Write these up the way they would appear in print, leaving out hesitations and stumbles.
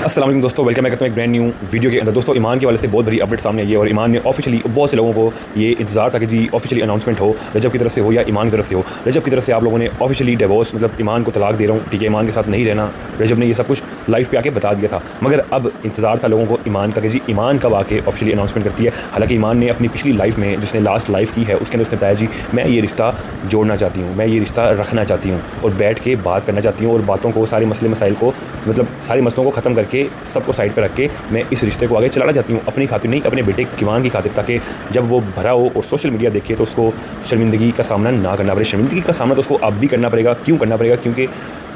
अस्सलाम वालेकुम दोस्तों, वेलकम बैक करता हूं एक ब्रांड न्यू वीडियो के अंदर। दोस्तों, ईमान के वाले से बहुत बड़ी अपडेट सामने आई है और ईमान ने ऑफिशियली बहुत से लोगों को ये इंतजार था कि जी ऑफिशियली अनाउंसमेंट हो, रजब की तरफ से हो या ईमान की तरफ से हो। रजब की तरफ से आप लोगों ने ऑफिशियली डिवोर्स मतलब ईमान को तलाक दे रहा हूँ, ठीक है, ईमान के साथ नहीं रहना, रजब ने ये सब कुछ लाइव पे आके बता दिया था। मगर अब इंतजार था लोगों को ईमान का कि जी ईमान कब आके ऑफिशियली अनाउंसमेंट करती है। हालांकि ईमान ने अपनी पिछली लाइफ में, जिसने लास्ट लाइफ की है, उसके अंदर उसने बताया जी मैं ये रिश्ता जोड़ना चाहती हूँ, मैं ये रिश्ता रखना चाहती हूँ और बैठ के बात करना चाहती हूँ और बातों को, सारे मसले मसाइल को, मतलब सारे मसलों को ख़त्म करके सबको साइड पर रख के मैं इस रिश्ते को आगे चलाना चाहती हूँ, अपनी खातिर नहीं, अपने बेटे ईमान की खातिर, ताकि जब वो भरा हो और सोशल मीडिया देखे तो उसको शर्मिंदगी का सामना ना करना पड़े। शर्मिंदगी का सामना तो उसको अब भी करना पड़ेगा। क्यों करना पड़ेगा? क्योंकि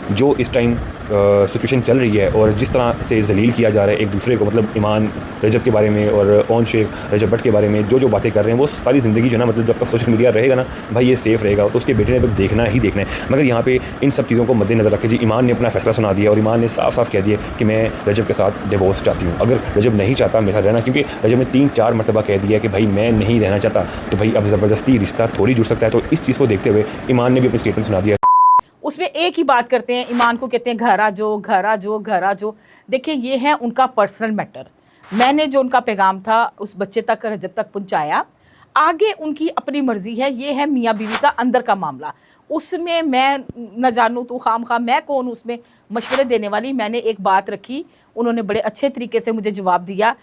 जो इस टाइम सिचुएशन चल रही है और जिस तरह से जलील किया जा रहा है एक दूसरे को, मतलब ईमान रजब के बारे में और ओन शेख रजब भट्ट के बारे में जो बातें कर रहे हैं, वो सारी ज़िंदगी जो है ना, मतलब जब तक सोशल मीडिया रहेगा ना भाई, ये सेफ़ रहेगा तो उसके बेटे ने तो देखना ही देखना है। मगर यहाँ पे इन सब चीज़ों को मद्देनज़र रखे जी ईमान ने अपना फैसला सुना दिया और ईमान ने साफ साफ कह दिया कि मैं रजब के साथ डिवोर्स चाहती हूँ। अगर रजब नहीं चाहता मेरे साथ रहना, क्योंकि रजब ने 3-4 मरतबा कह दिया कि भाई मैं नहीं रहना चाहता, तो भाई अब ज़बरदस्ती रिश्ता थोड़ी जुड़ सकता है। तो इस चीज़ को देखते हुए ईमान ने भी अपनी स्टेटमेंट सुना दिया। उसमें एक ही बात करते हैं, ईमान को कहते हैं घर आ जाओ, घर आ जाओ, घर आ जाओ। देखिए, ये है उनका पर्सनल मैटर। मैंने जो उनका पैगाम था उस बच्चे तक, रजब तक पहुंचाया। आगे उनकी अपनी मर्जी है, ये है मियाँ बीवी का अंदर का मामला। उसमें मैं न जानूँ तो खाम खा मैं कौन उसमें मशवरे देने वाली। मैंने एक बात रखी, उन्होंने बड़े अच्छे तरीके से मुझे जवाब दिया।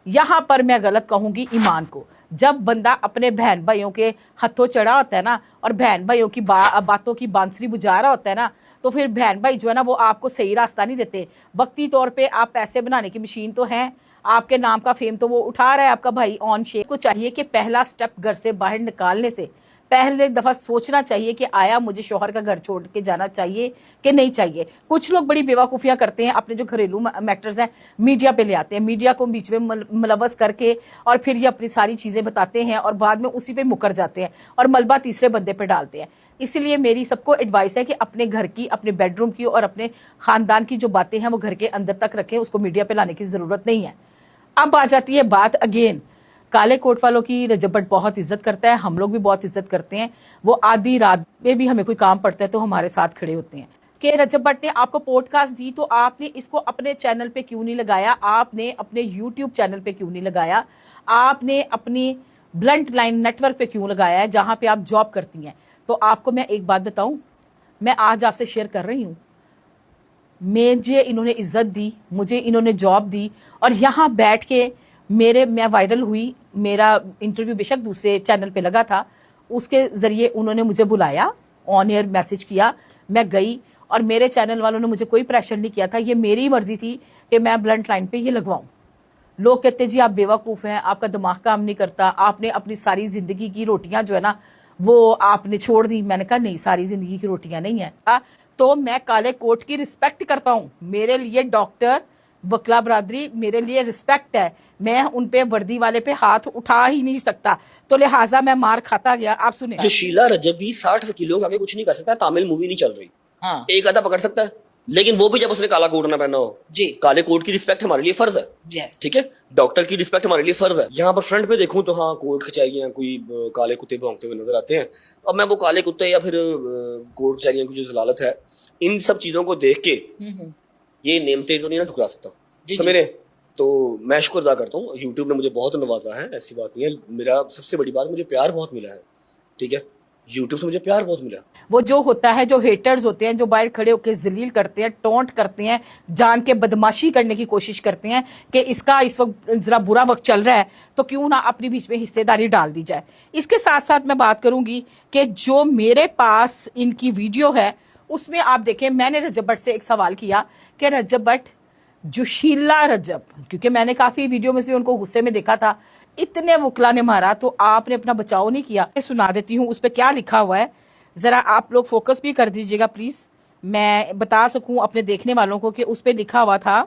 यहाँ पर मैं गलत कहूँगी ईमान को। जब बंदा अपने बहन भाइयों के हथों चढ़ा होता है ना, और बहन भाइयों की बातों की बांसुरी बुझा रहा होता है ना, तो फिर बहन भाई जो है ना वो आपको सही रास्ता नहीं देते। वक्ती तौर पे आप पैसे बनाने की मशीन तो हैं, आपके नाम का फेम तो वो उठा रहा है आपका भाई ऑन शेख को। चाहिए कि पहला स्टेप घर से बाहर निकालने से पहले दफ़ा सोचना चाहिए कि आया मुझे शौहर का घर छोड़ के जाना चाहिए कि नहीं चाहिए। कुछ लोग बड़ी बेवकूफ़ियाँ करते हैं, अपने जो घरेलू मैटर्स हैं मीडिया पे ले आते हैं, मीडिया को बीच में मुलव्वस करके और फिर ये अपनी सारी चीज़ें बताते हैं और बाद में उसी पे मुकर जाते हैं और मलबा तीसरे बंदे पे डालते हैं। इसलिए मेरी सबको एडवाइस है कि अपने घर की, अपने बेडरूम की और अपने ख़ानदान की जो बातें हैं वो घर के अंदर तक रखें, उसको मीडिया पे लाने की ज़रूरत नहीं है। अब आ जाती है बात अगेन, काले कोट वालों की रजब भट्ट बहुत इज्जत करता है, हम लोग भी बहुत इज्जत करते हैं। वो आधी रात में भी हमें कोई काम पड़ता है तो हमारे साथ खड़े होते हैं। कि रजब भट्ट ने आपको पॉडकास्ट दी तो आपने इसको अपने चैनल पे क्यों नहीं लगाया? आपने अपने यूट्यूब चैनल पे क्यों नहीं लगाया? आपने अपनी ब्लंट लाइन नेटवर्क पे क्यों लगाया है जहां पे आप जॉब करती हैं? तो आपको मैं एक बात बताऊं, मैं आज आपसे शेयर कर रही हूँ, मुझे इन्होंने इज्जत दी, मुझे इन्होंने जॉब दी और यहाँ बैठ के मैं वायरल हुई। मेरा इंटरव्यू बेशक दूसरे चैनल पे लगा था, उसके ज़रिए उन्होंने मुझे बुलाया, ऑन एयर मैसेज किया, मैं गई और मेरे चैनल वालों ने मुझे कोई प्रेशर नहीं किया था। ये मेरी मर्जी थी कि मैं ब्लंट लाइन पे ये लगवाऊं। लोग कहते जी आप बेवकूफ़ हैं, आपका दिमाग काम नहीं करता, आपने अपनी सारी ज़िंदगी की रोटियां जो है ना वो आपने छोड़ दी। मैंने कहा नहीं, सारी ज़िंदगी की रोटियां नहीं है। तो मैं काले कोट की रिस्पेक्ट करता हूँ। मेरे लिए डॉक्टर वकला बरादरी मेरे लिए रिस्पेक्ट है, मैं उन पे वर्दी वाले पे हाथ उठा ही नहीं सकता, तो लिहाजा मैं मार खाता गया। आप सुने, जो शीला रजब भी 60 वकीलों के आगे कुछ नहीं कर सकता। तामिल मूवी नहीं चल रही, हाँ एक आधा पकड़ सकता है, लेकिन वो भी जब उसने काला कोट ना पहना हो जी। काले कोट की रिस्पेक्ट हमारे लिए फर्ज है, ठीक है। डॉक्टर की रिस्पेक्ट हमारे लिए फर्ज है। यहाँ पर फ्रंट पे देखूं तो हाँ, कोर्ट कचहरियां कोई काले कुत्ते भौंकते हुए नजर आते हैं। अब मैं वो काले कुत्ते या फिर कोर्ट कचहरियां की जो जलालत है, इन सब चीजों को देख के ये नेमते तो नहीं ना ठुकरा सकता समझे। तो मैं शुक्र अदा करता हूँ, यूट्यूब ने मुझे बहुत नवाजा है, ऐसी बात नहीं है। मेरा सबसे बड़ी बात, मुझे प्यार बहुत मिला है, ठीक है, यूट्यूब से मुझे प्यार बहुत मिला। वो जो होता है, जो हेटर्स होते हैं, जो बाहर खड़े होकर जलील करते हैं, टोंट करते हैं, जान के बदमाशी करने की कोशिश करते हैं कि इसका इस वक्त जरा बुरा वक्त चल रहा है तो क्यों ना अपनी बीच में हिस्सेदारी डाल दी जाए। इसके साथ साथ मैं बात करूंगी कि जो मेरे पास इनकी वीडियो है उसमें आप देखें, मैंने रजब भट्ट से एक सवाल किया कि रजब भट्ट, जो शीला रजब, क्योंकि मैंने काफी वीडियो में से उनको गुस्से में देखा था, इतने वकला ने मारा तो आपने अपना बचाव नहीं किया। मैं सुना देती हूँ उस पर क्या लिखा हुआ है, जरा आप लोग फोकस भी कर दीजिएगा प्लीज, मैं बता सकूं अपने देखने वालों को कि उस पर लिखा हुआ था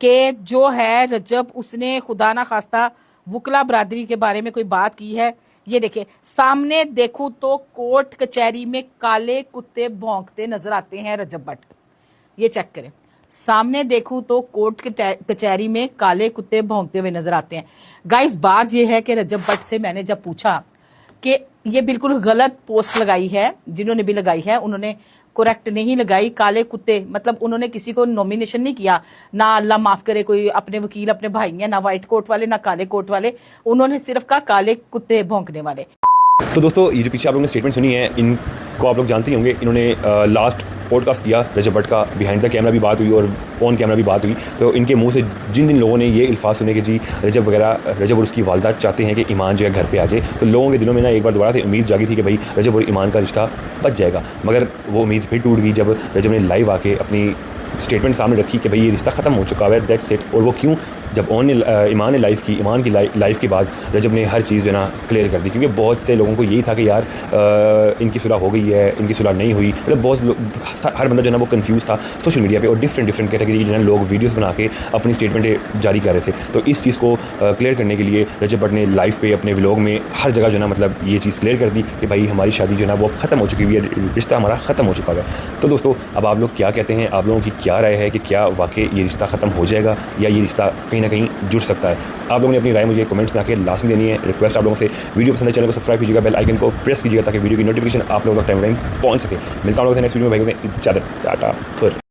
कि जो है रजब, उसने खुदा ना खास्ता वकला बरादरी के बारे में कोई बात की है। ये देखे, सामने देखूं तो कोर्ट कचहरी में काले कुत्ते भौंकते नजर आते हैं रजब भट्ट। ये चेक करें, सामने देखूं तो कोर्ट कचहरी में काले कुत्ते भौंकते हुए नजर आते हैं। गाइस, बात यह है कि रजब भट्ट से मैंने जब पूछा कि ये बिल्कुल गलत पोस्ट लगाई है, जिन्होंने भी लगाई है, उन्होंने करेक्ट नहीं लगाई, काले कुत्ते, मतलब उन्होंने किसी को नॉमिनेशन नहीं किया, ना अल्लाह माफ़ करे कोई अपने वकील अपने भाई हैं, ना वाइट कोट वाले ना काले कोट वाले, उन्होंने सिर्फ कहा काले कुत्ते भौंकने वाले। तो दोस्तों ये जो पीछे आप लोगों ने स्टेटमेंट सुनी है, इनको आप लोग जानते ही होंगे। इन्होंने लास्ट पॉडकास्ट किया रजब भट्ट का, बिहाइंड द कैमरा भी बात हुई और ऑन कैमरा भी बात हुई। तो इनके मुंह से जिन लोगों ने ये अल्फाज सुने कि जी रजब और उसकी वालदा चाहते हैं कि ईमान जो है घर पे आ जाए, तो लोगों के दिलों में ना एक बार दोबारा से उम्मीद जागी थी कि भाई रजब और ईमान का रिश्ता बच जाएगा। मगर वो उम्मीद फिर टूट गई जब रजब ने लाइव आके अपनी स्टेटमेंट सामने रखी कि भाई ये रिश्ता ख़त्म हो चुका है, दैट्स इट। और वो क्यों, जब ईमान ने ईमान की लाइफ के बाद रजब ने हर चीज़ जो है ना क्लियर कर दी, क्योंकि बहुत से लोगों को यही था कि यार इनकी सुलह हो गई है, इनकी सुलह नहीं हुई, मतलब हर बंदा जो है ना वो कंफ्यूज था सोशल मीडिया पे, और डिफरेंट कैटेगरी के जो है लोग वीडियोस बना के अपनी स्टेटमेंटें जारी कर रहे थे। तो इस चीज़ को क्लियर करने के लिए रजब भट्ट ने लाइव पे अपने व्लॉग में हर जगह जो है ना मतलब ये चीज़ क्लियर कर दी कि भाई हमारी शादी जो है ना वो ख़त्म हो चुकी हुई है, रिश्ता हमारा ख़त्म हो चुका है। तो दोस्तों अब आप लोग क्या कहते हैं, आप लोगों की क्या राय है कि क्या वाकई ये रिश्ता ख़त्म हो जाएगा या ये रिश्ता कहीं ना कहीं जुड़ सकता है? आप लोगों ने अपनी राय मुझे कमेंट्स में आके लास्ट में देनी है। रिक्वेस्ट आप लोगों से, वीडियो पसंद है चैनल को सब्सक्राइब कीजिएगा, बेल आइकन को प्रेस कीजिएगा ताकि वीडियो की नोटिफिकेशन आप लोगों तक टाइम पहुंच सके। मिलता हूँ लोगों से नेक्स्ट वीडियो में, भाई इजाज़त, टाटा फिर।